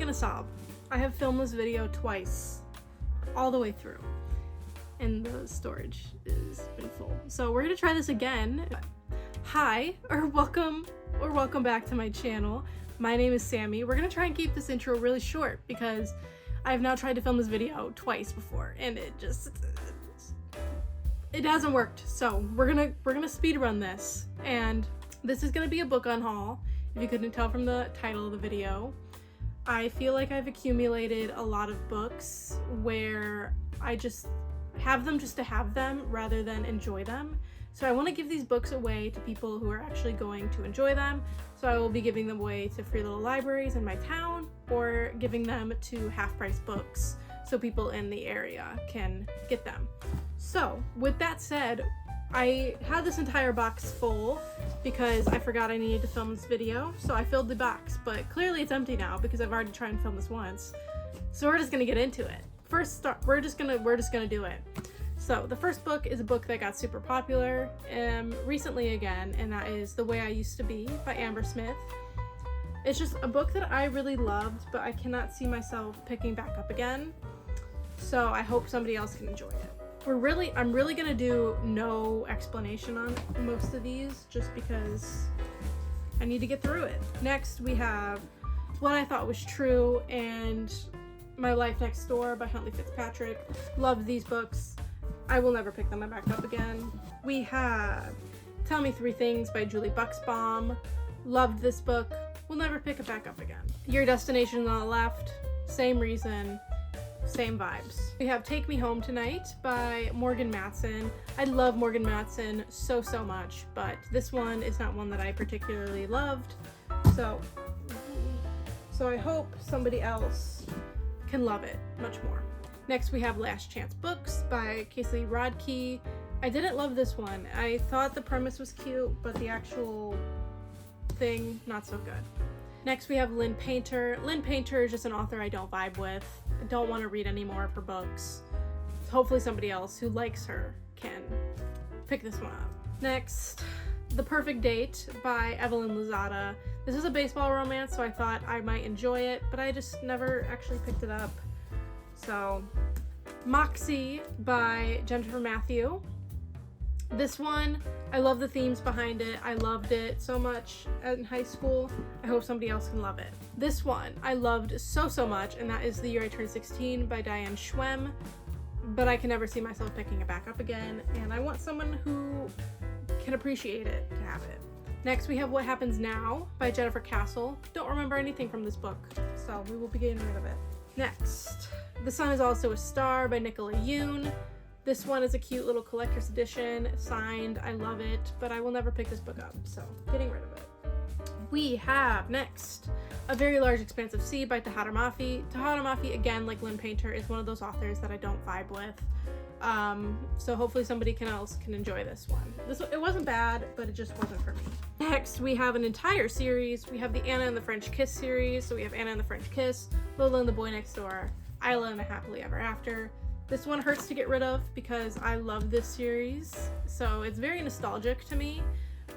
gonna sob. I have filmed this video twice, all the way through, and the storage has been full. So we're gonna try this again. Hi, or welcome back to my channel. My name is Sammy. We're gonna try and keep this intro really short because I've now tried to film this video twice before and it hasn't worked. So we're gonna speed run this, and this is gonna be a book unhaul. If you couldn't tell from the title of the video, I feel like I've accumulated a lot of books where I just have them just to have them rather than enjoy them. So I want to give these books away to people who are actually going to enjoy them. So I will be giving them away to free little libraries in my town, or giving them to half-price books so people in the area can get them. So with that said, I had this entire box full because I forgot I needed to film this video. So I filled the box, but clearly it's empty now because I've already tried and filmed this once. So we're just gonna get into it. We're just gonna do it. So the first book is a book that got super popular recently again, and that is The Way I Used to Be by Amber Smith. It's just a book that I really loved, but I cannot see myself picking back up again. So I hope somebody else can enjoy it. I'm really gonna do no explanation on most of these just because I need to get through it. Next we have What I Thought Was True and My Life Next Door by Huntley Fitzpatrick. Loved these books. I will never pick them back up again. We have Tell Me Three Things by Julie Buxbaum. Loved this book. Will never pick it back up again. Your Destination on the Left. Same reason, same vibes. We have Take Me Home Tonight by Morgan Matson. I love Morgan Matson so much, but this one is not one that I particularly loved. So I hope somebody else can love it much more. Next we have Last Chance Books by Casey Rodkey. I didn't love this one. I thought the premise was cute, but the actual thing, not so good. Next we have Lynn Painter. Lynn Painter is just an author I don't vibe with. I don't want to read any more of her books. Hopefully somebody else who likes her can pick this one up. Next, The Perfect Date by Evelyn Lozada. This is a baseball romance, so I thought I might enjoy it, but I just never actually picked it up. So, Moxie by Jennifer Matthew. This one, I love the themes behind it. I loved it so much in high school. I hope somebody else can love it. This one I loved so much, and that is The Year I Turned 16 by Diane Schwemm, but I can never see myself picking it back up again, and I want someone who can appreciate it to have it. Next we have What Happens Now by Jennifer Castle. Don't remember anything from this book, so we will be getting rid of it. Next, The Sun Is Also a Star by Nicola Yoon. This one is a cute little collector's edition, signed. I love it, but I will never pick this book up, so getting rid of it. We have next A Very Large Expanse of Sea by Tahara Mafi. Tahara Mafi, again, like Lynn Painter, is one of those authors that I don't vibe with. So hopefully somebody else can enjoy this one. It wasn't bad, but it just wasn't for me. Next, we have an entire series. We have the Anna and the French Kiss series. So we have Anna and the French Kiss, Lola and the Boy Next Door, Isla and the Happily Ever After. This one hurts to get rid of because I love this series. So it's very nostalgic to me,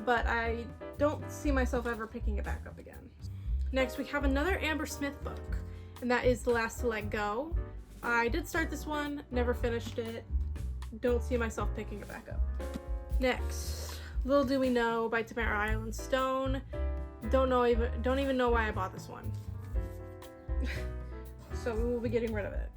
but I don't see myself ever picking it back up again. Next, we have another Amber Smith book, and that is The Last to Let Go. I did start this one, never finished it. Don't see myself picking it back up. Next, Little Do We Know by Tamara Island Stone. Don't even know why I bought this one. So we will be getting rid of it.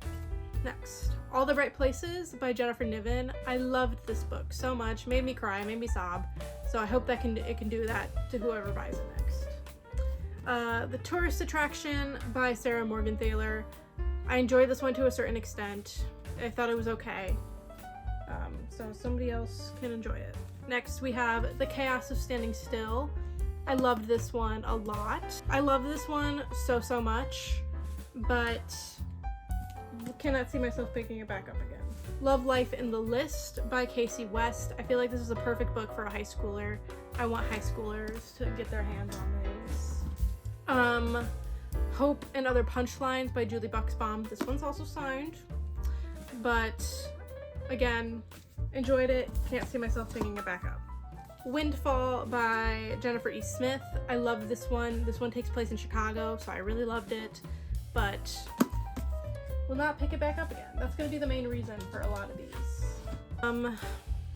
Next, All the Right Places by Jennifer Niven. I loved this book so much, made me cry, made me sob. So I hope that it can do that to whoever buys it next. The Tourist Attraction by Sarah Morgan Thaler. I enjoyed this one to a certain extent. I thought it was okay. So somebody else can enjoy it. Next we have The Chaos of Standing Still. I loved this one a lot. I love this one so much, but cannot see myself picking it back up again. Love Life in the List by Casey West. I feel like this is a perfect book for a high schooler. I want high schoolers to get their hands on this. Hope and Other Punchlines by Julie Buxbaum. This one's also signed, but again, enjoyed it. Can't see myself picking it back up. Windfall by Jennifer E. Smith. I love this one. This one takes place in Chicago, so I really loved it. but will not pick it back up again. That's gonna be the main reason for a lot of these.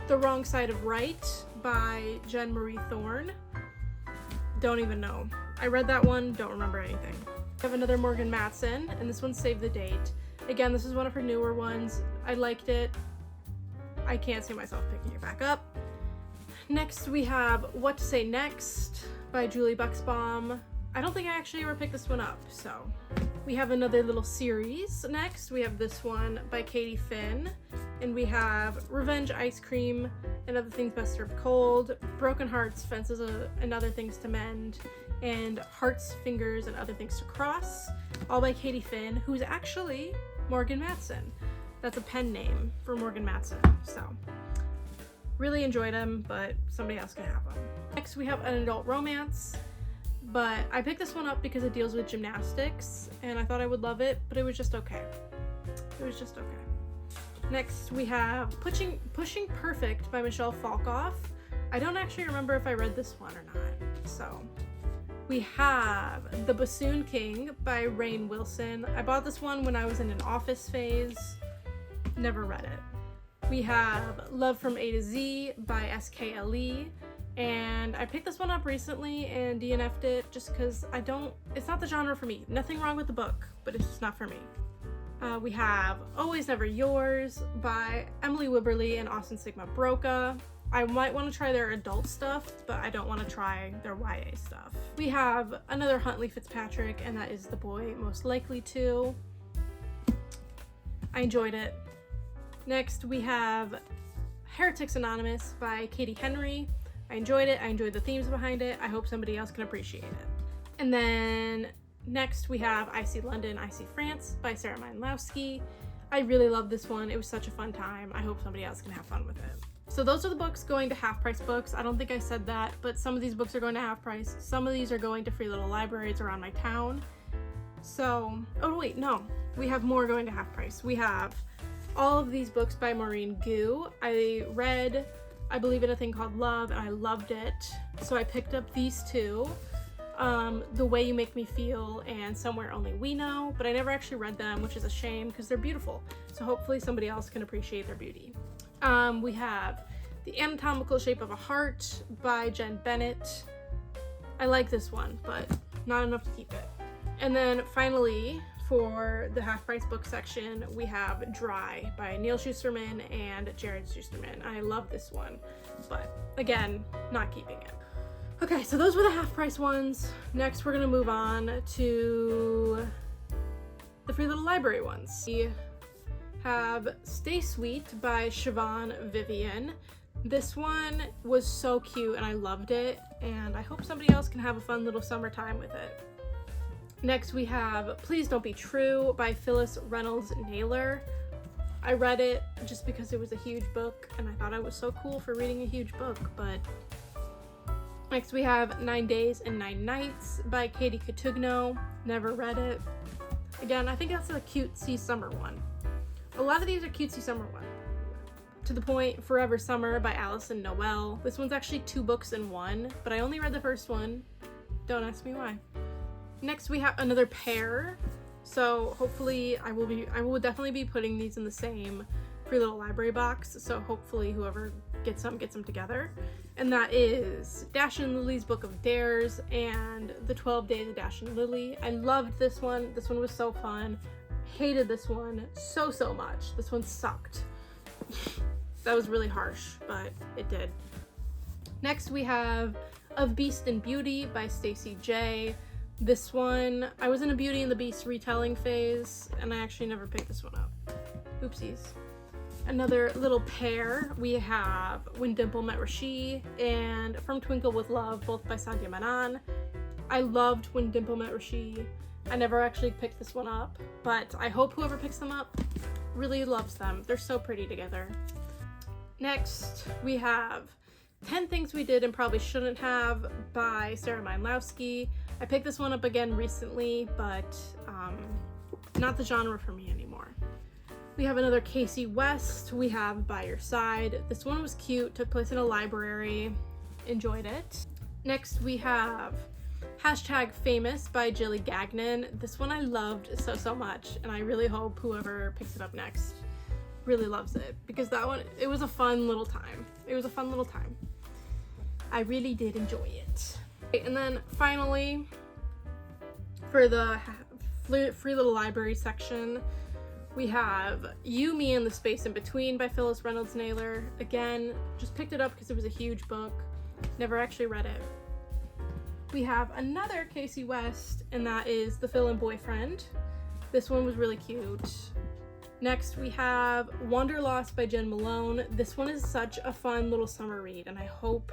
The Wrong Side of Right by Jen Marie Thorne. Don't even know. I read that one, don't remember anything. I have another Morgan Matson, and this one's Save the Date. Again, this is one of her newer ones. I liked it. I can't see myself picking it back up. Next, we have What to Say Next by Julie Buxbaum. I don't think I actually ever picked this one up, so. We have another little series next. We have this one by Katie Finn, and we have Revenge Ice Cream and Other Things Best Served Cold, Broken Hearts, Fences and Other Things to Mend, and Hearts, Fingers, and Other Things to Cross, all by Katie Finn, who's actually Morgan Matson. That's a pen name for Morgan Matson, so. Really enjoyed them, but somebody else can have them. Next, we have an adult romance, but I picked this one up because it deals with gymnastics, and I thought I would love it, but it was just okay. It was just okay. Next, we have Pushing Perfect by Michelle Falkoff. I don't actually remember if I read this one or not, so. We have The Bassoon King by Rainn Wilson. I bought this one when I was in an office phase. Never read it. We have Love from A to Z by SKLE. And I picked this one up recently and DNF'd it just because it's not the genre for me. Nothing wrong with the book, but it's just not for me. We have Always Never Yours by Emily Wibberley and Austin Sigma Broca. I might want to try their adult stuff, but I don't want to try their YA stuff. We have another Huntley Fitzpatrick, and that is The Boy Most Likely To. I enjoyed it. Next, we have Heretics Anonymous by Katie Henry. I enjoyed it. I enjoyed the themes behind it. I hope somebody else can appreciate it. And then next we have I See London, I See France by Sarah Meinlowski. I really love this one. It was such a fun time. I hope somebody else can have fun with it. So those are the books going to Half Price Books. I don't think I said that, but some of these books are going to Half Price. Some of these are going to Free Little Libraries around my town. So, oh wait, no. We have more going to Half Price. We have all of these books by Maureen Gu. I read I Believe in a Thing Called Love, and I loved it. So I picked up these two, The Way You Make Me Feel and Somewhere Only We Know, but I never actually read them, which is a shame because they're beautiful. So hopefully somebody else can appreciate their beauty. We have The Anatomical Shape of a Heart by Jen Bennett. I like this one, but not enough to keep it. And then finally, for the Half Price book section, we have Dry by Neal Shusterman and Jared Shusterman. I love this one, but again, not keeping it. Okay, so those were the Half Price ones. Next, we're gonna move on to the Free Little Library ones. We have Stay Sweet by Siobhan Vivian. This one was so cute and I loved it, and I hope somebody else can have a fun little summertime with it. Next we have Please Don't Be True by Phyllis Reynolds Naylor. I read it just because it was a huge book and I thought I was so cool for reading a huge book, but next we have 9 Days and 9 Nights by Katie Cotugno. Never read it. Again, I think that's a cutesy summer one. A lot of these are cutesy summer ones. To the Point, Forever Summer by Allison Noel. This one's actually 2 books in one, but I only read the first one. Don't ask me why. Next we have another pair. So hopefully I will definitely be putting these in the same Free Little Library box. So hopefully whoever gets them together. And that is Dash and Lily's Book of Dares and The 12 Days of Dash and Lily. I loved this one. This one was so fun. Hated this one so much. This one sucked. That was really harsh, but it did. Next we have Of Beast and Beauty by Stacey J. This one, I was in a Beauty and the Beast retelling phase, and I actually never picked this one up. Oopsies. Another little pair, we have When Dimple Met Rishi and From Twinkle with Love, both by Sandhya Menon. I loved When Dimple Met Rishi. I never actually picked this one up, but I hope whoever picks them up really loves them. They're so pretty together. Next, we have 10 Things We Did and Probably Shouldn't Have by Sarah Meinlowski. I picked this one up again recently, but not the genre for me anymore. We have another Casey West. We have By Your Side. This one was cute, took place in a library. Enjoyed it. Next, we have Famous by Jilly Gagnon. This one I loved so much, and I really hope whoever picks it up next really loves it, because that one, it was a fun little time. I really did enjoy it. And then finally, for the free little library section, we have You, Me, and the Space in Between by Phyllis Reynolds Naylor. Again, just picked it up because it was a huge book. Never actually read it. We have another Casey West, and that is The Fill-In Boyfriend. This one was really cute. Next, we have Wanderlost by Jen Malone. This one is such a fun little summer read, and I hope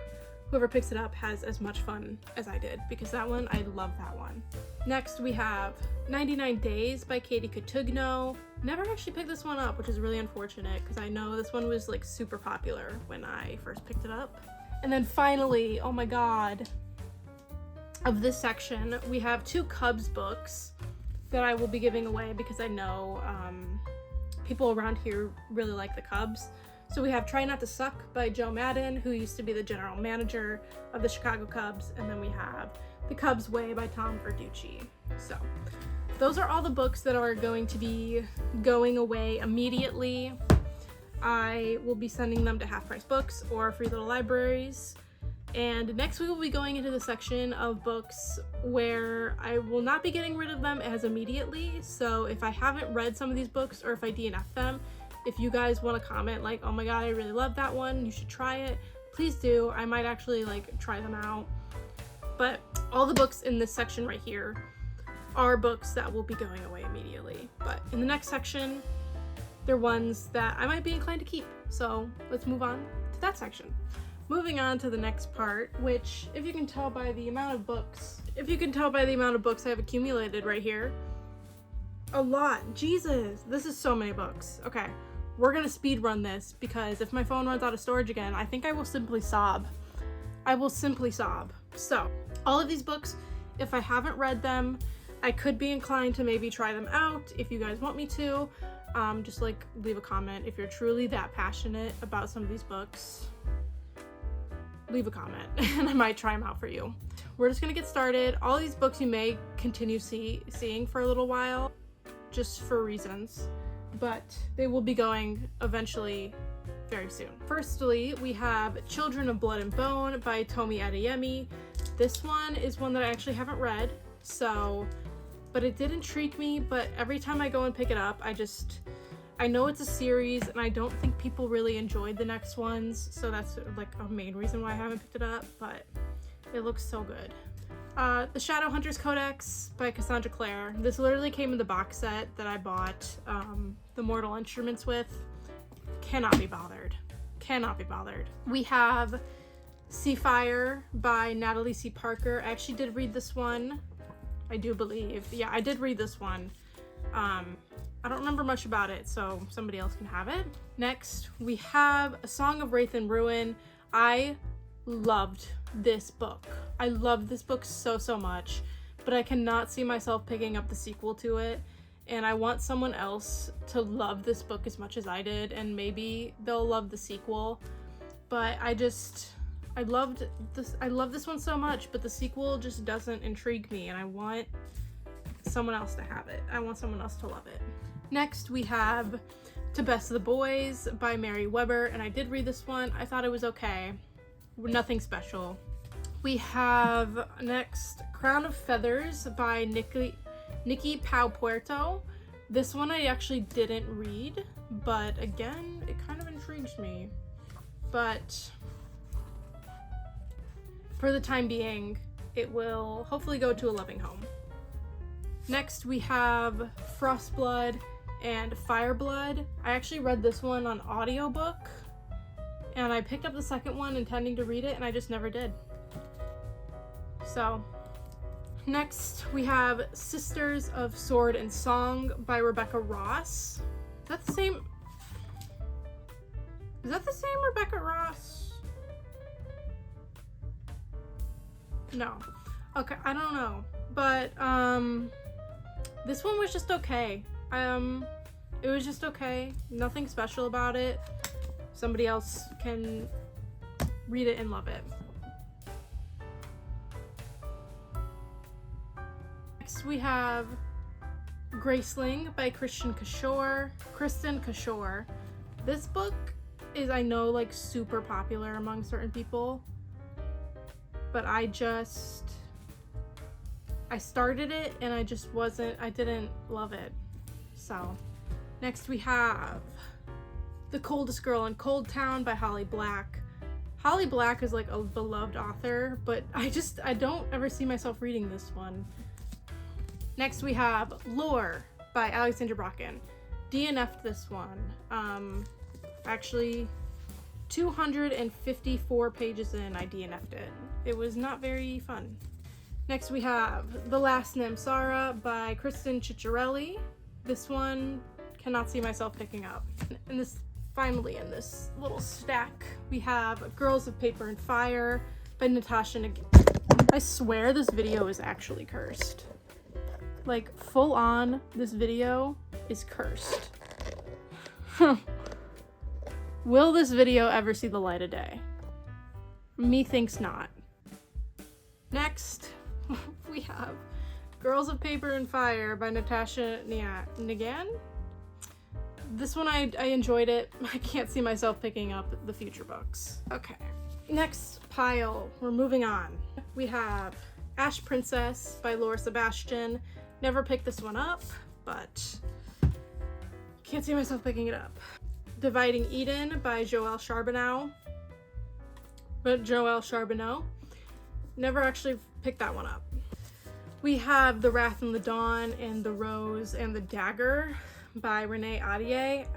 whoever picks it up has as much fun as I did, because that one, I love that one. Next, we have 99 Days by Katie Cotugno. Never actually picked this one up, which is really unfortunate, because I know this one was like super popular when I first picked it up. And then finally, oh my god, of this section, we have 2 Cubs books that I will be giving away because I know people around here really like the Cubs. So we have Try Not to Suck by Joe Madden, who used to be the general manager of the Chicago Cubs, and then we have The Cubs Way by Tom Verducci. So those are all the books that are going to be going away immediately. I will be sending them to Half Price Books or Free Little Libraries. And next we will be going into the section of books where I will not be getting rid of them as immediately. So if I haven't read some of these books, or if I DNF them, if you guys want to comment like, oh my god, I really love that one, you should try it, please do. I might actually like try them out. But all the books in this section right here are books that will be going away immediately. But in the next section, they're ones that I might be inclined to keep. So let's move on to that section. Moving on to the next part, which, if you can tell by the amount of books I have accumulated right here, a lot. Jesus, this is so many books. Okay, we're gonna speed run this, because if my phone runs out of storage again, I think I will simply sob. So, all of these books, if I haven't read them, I could be inclined to maybe try them out if you guys want me to. Just like leave a comment if you're truly that passionate about some of these books. Leave a comment and I might try them out for you. We're just gonna get started. All these books you may continue seeing for a little while, just for reasons, but they will be going eventually very soon. Firstly, we have Children of Blood and Bone by Tomi Adeyemi. This one is one that I actually haven't read, but it did intrigue me, but every time I go and pick it up, I know it's a series, and I don't think people really enjoyed the next ones, so that's like a main reason why I haven't picked it up, but it looks so good. The Shadowhunters Codex by Cassandra Clare. This literally came in the box set that I bought the Mortal Instruments with. Cannot be bothered. We have Seafire by Natalie C. Parker. I actually did read this one, I do believe. Yeah, I did read this one. I don't remember much about it, so somebody else can have it. Next, we have A Song of Wraith and Ruin. I loved this book. I loved this book so much, but I cannot see myself picking up the sequel to it, and I want someone else to love this book as much as I did, and maybe they'll love the sequel. But I love this one so much, but the sequel just doesn't intrigue me, and I want someone else to have it. I want someone else to love it. Next, we have To Best of the Boys by Mary Weber, and I did read this one. I thought it was okay. Nothing special. We have next Crown of Feathers by Nikki Pau Puerto. This one I actually didn't read, but again, it kind of intrigues me. But for the time being, it will hopefully go to a loving home. Next, we have Frostblood and Fireblood. I actually read this one on audiobook, and I picked up the second one intending to read it, and I just never did. So, next we have Sisters of Sword and Song by Rebecca Ross. Is that the same Rebecca Ross? No. Okay, I don't know. But, this one was just okay. It was just okay. Nothing special about it. Somebody else can read it and love it. Next we have Graceling by Kristen Cashore. This book is, I know, like super popular among certain people, but I started it and I didn't love it. So next we have The Coldest Girl in Cold Town by Holly Black. Holly Black is like a beloved author, but I don't ever see myself reading this one. Next we have Lore by Alexandra Bracken. DNF'd this one. Actually 254 pages in, I DNF'd it. It was not very fun. Next we have The Last Namsara by Kristen Ciccarelli. This one cannot see myself picking up. And finally in this little stack we have Girls of Paper and Fire by Natasha Ngan. I swear this video is actually cursed. Like, full on, this video is cursed. Will this video ever see the light of day? Methinks not. Next, we have Girls of Paper and Fire by Natasha Ngan. This one I enjoyed it. I can't see myself picking up the future books. Okay, next pile, we're moving on. We have Ash Princess by Laura Sebastian. Never picked this one up, but can't see myself picking it up. Dividing Eden by Joelle Charbonneau. Never actually picked that one up. We have The Wrath and the Dawn and The Rose and the Dagger by Renee Ahdieh.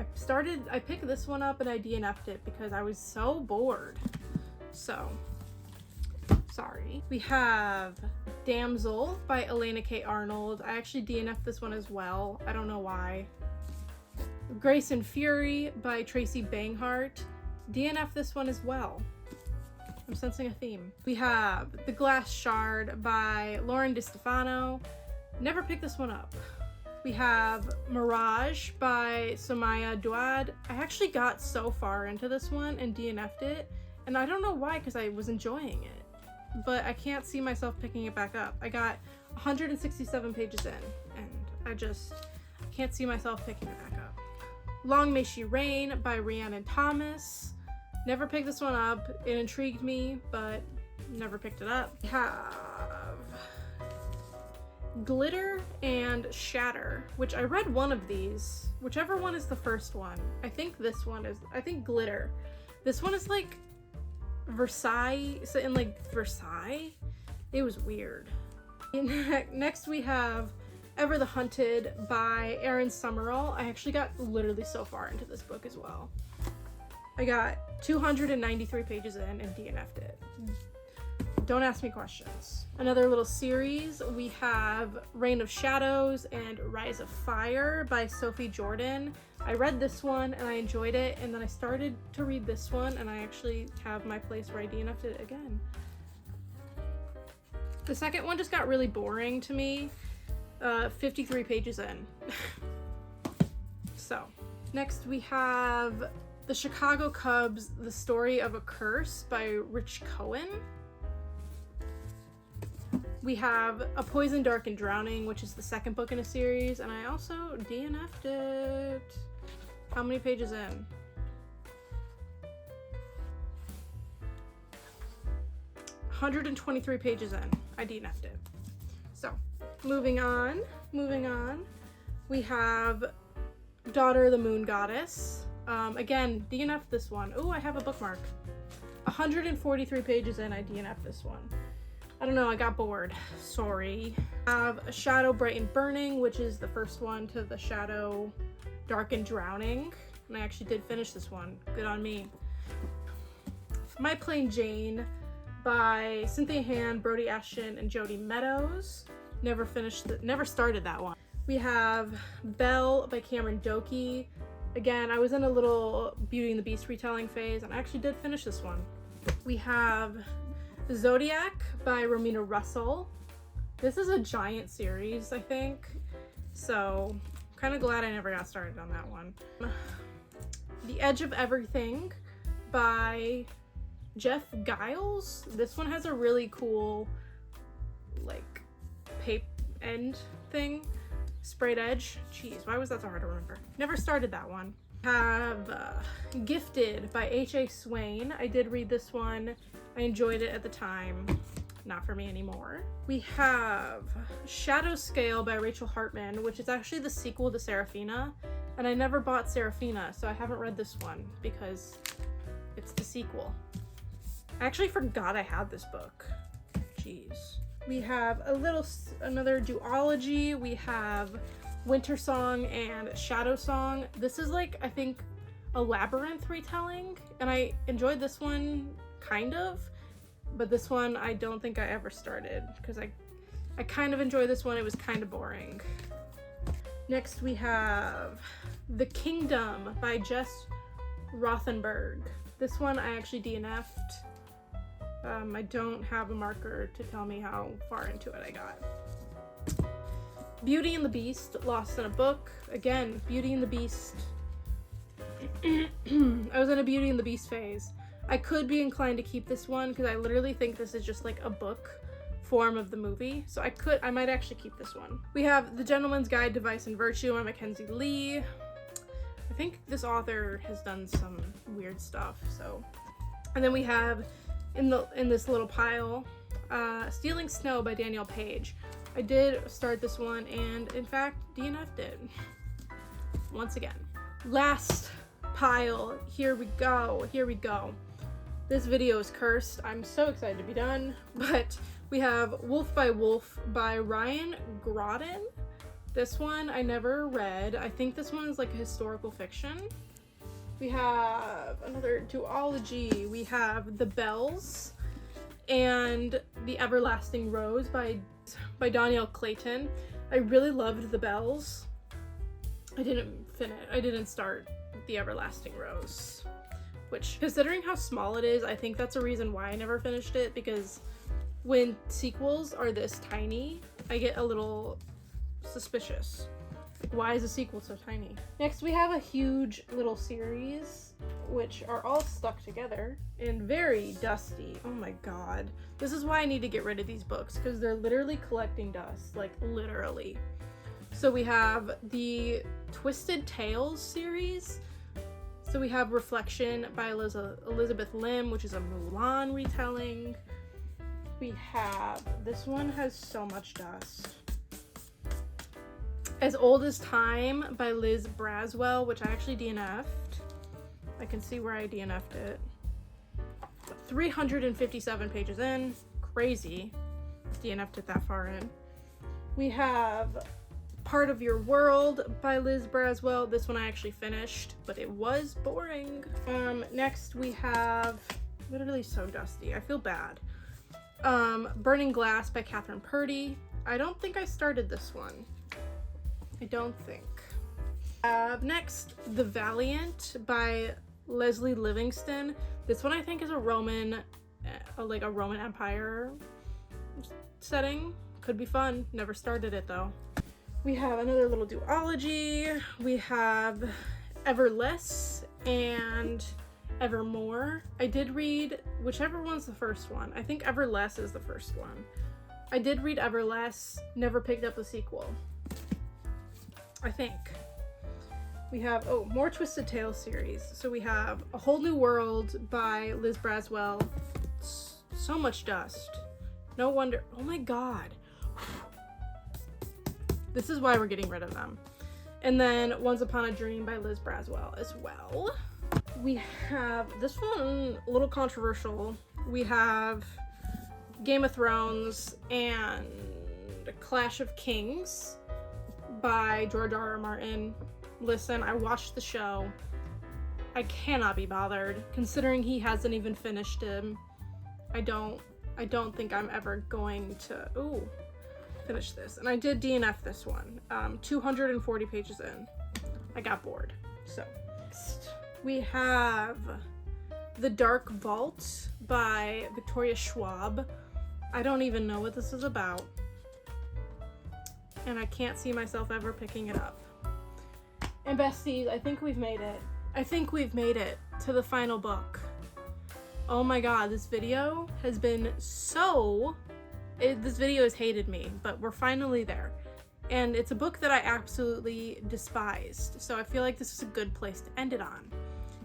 I picked this one up and I DNF'd it because I was so bored. So, sorry. We have Damsel by Elena K. Arnold. I actually DNF'd this one as well. I don't know why. Grace and Fury by Tracy Banghart. DNF this one as well. I'm sensing a theme. We have The Glass Shard by Lauren DiStefano. Never picked this one up. We have Mirage by Somaya Duad. I actually got so far into this one and DNF'd it, and I don't know why, because I was enjoying it, but I can't see myself picking it back up. I got 167 pages in, and I just can't see myself picking it back up. Long May She Reign by Rhiannon Thomas. Never picked this one up. It intrigued me, but never picked it up. We have Glitter and Shatter, which I read one of these. Whichever one is the first one. I think Glitter. This one is like Versailles, so in like Versailles. It was weird. Next we have Ever the Hunted by Erin Summerall. I actually got literally so far into this book as well. I got 293 pages in and DNF'd it. Don't ask me questions. Another little series, we have Reign of Shadows and Rise of Fire by Sophie Jordan. I read this one and I enjoyed it, and then I started to read this one and I actually have my place where I DNF'd it again. The second one just got really boring to me. 53 pages in. So, next we have The Chicago Cubs, The Story of a Curse by Rich Cohen. We have A Poison, Dark, and Drowning, which is the second book in a series, and I also DNF'd it. How many pages in? 123 pages in. I DNF'd it. So, moving on, we have Daughter of the Moon Goddess. Again, DNF'd this one. Oh, I have a bookmark. 143 pages in, I DNF'd this one. I don't know, I got bored. Sorry. I have A Shadow Bright and Burning, which is the first one to The Shadow Dark and Drowning. And I actually did finish this one. Good on me. My Plain Jane by Cynthia Han, Brody Ashton, and Jody Meadows. Never started that one. We have Belle by Cameron Doki. Again, I was in a little Beauty and the Beast retelling phase, and I actually did finish this one. We have Zodiac by Romina Russell. This is a giant series, I think, so I'm kind of glad I never got started on that one. The Edge of Everything by Jeff Giles. This one has a really cool, like, end thing. Sprayed Edge. Jeez, why was that so hard to remember? Never started that one. Have Gifted by H.A. Swain. I did read this one. I enjoyed it at the time. Not for me anymore. We have Shadow Scale by Rachel Hartman, which is actually the sequel to Serafina. And I never bought Serafina, so I haven't read this one because it's the sequel. I actually forgot I had this book. Jeez. We have another duology. We have Winter Song and Shadow Song. This is like, I think, a Labyrinth retelling, and I enjoyed this one, kind of, but this one I don't think I ever started, because I kind of enjoyed this one. It was kind of boring. Next we have The Kingdom by Jess Rothenberg. This one I actually DNF'd. I don't have a marker to tell me how far into it I got. Beauty and the Beast, Lost in a Book. Again, Beauty and the Beast. I was in a Beauty and the Beast phase. I could be inclined to keep this one because I literally think this is just like a book form of the movie. So I might actually keep this one. We have The Gentleman's Guide to Vice and Virtue by Mackenzie Lee. I think this author has done some weird stuff, so. And then we have in this little pile, Stealing Snow by Danielle Page. I did start this one and in fact DNF'd it once again. Last pile, here we go. This video is cursed. I'm so excited to be done, but we have Wolf by Wolf by Ryan Groden. This one I never read. I think this one is like a historical fiction. We have another duology. We have The Bells and The Everlasting Rose by Danielle Clayton. I really loved The Bells. I didn't start The Everlasting Rose, which, considering how small it is, I think that's a reason why I never finished it, because when sequels are this tiny, I get a little suspicious. Like, why is a sequel so tiny? Next, we have a huge little series, which are all stuck together and very dusty. Oh my god. This is why I need to get rid of these books, because they're literally collecting dust. Like, literally. So we have the Twisted Tales series. So we have Reflection by Elizabeth Lim, which is a Mulan retelling. We have, this one has so much dust. As Old as Time by Liz Braswell, which I actually DNF'd. I can see where I DNF'd it. 357 pages in. Crazy. DNF'd it that far in. We have Part of Your World by Liz Braswell. This one I actually finished, but it was boring. Next we have, literally so dusty, I feel bad. Burning Glass by Catherine Purdy. I don't think I started this one. I don't think. Next, The Valiant by Leslie Livingston. This one I think is a Roman Empire setting. Could be fun. Never started it though. We have another little duology. We have Everless and Evermore. I did read whichever one's the first one. I think Everless is the first one. I did read Everless, never picked up the sequel. I think. We have, more Twisted Tales series. So we have A Whole New World by Liz Braswell. So much dust. No wonder. Oh my god. This is why we're getting rid of them. And then Once Upon a Dream by Liz Braswell as well. We have this one, a little controversial. We have Game of Thrones and Clash of Kings by George R.R. Martin. Listen, I watched the show. I cannot be bothered, considering he hasn't even finished him. I don't think I'm ever going to finish this. And I did DNF this one. 240 pages in. I got bored. So next we have The Dark Vault by Victoria Schwab. I don't even know what this is about. And I can't see myself ever picking it up. And besties, I think we've made it. I think we've made it to the final book. Oh my god, this video has been so This video has hated me, but we're finally there. And it's a book that I absolutely despised, so I feel like this is a good place to end it on.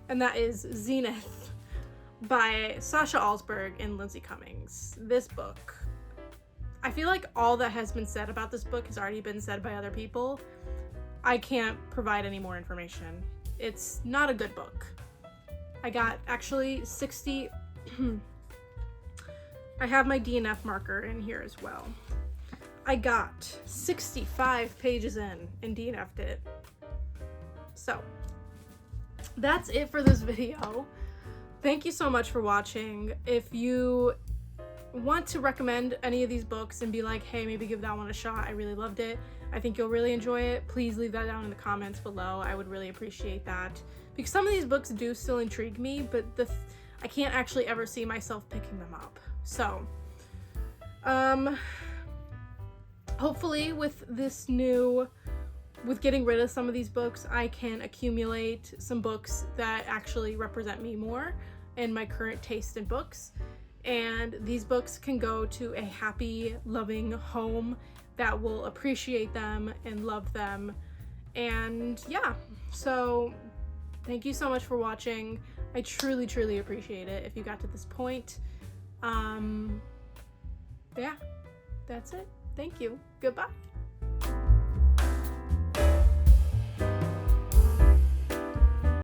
And that is Zenith by Sasha Alsberg and Lindsay Cummings. This book, I feel like all that has been said about this book has already been said by other people. I can't provide any more information. It's not a good book. I got actually 60... I have my DNF marker in here as well. I got 65 pages in and DNF'd it. So, that's it for this video. Thank you so much for watching. If you want to recommend any of these books and be like, hey, maybe give that one a shot, I really loved it, I think you'll really enjoy it, please leave that down in the comments below. I would really appreciate that. Because some of these books do still intrigue me, but I can't actually ever see myself picking them up. So, hopefully with getting rid of some of these books, I can accumulate some books that actually represent me more and my current taste in books. And these books can go to a happy, loving home that will appreciate them and love them. And yeah, so thank you so much for watching. I truly, truly appreciate it if you got to this point. Yeah, that's it. Thank you. Goodbye.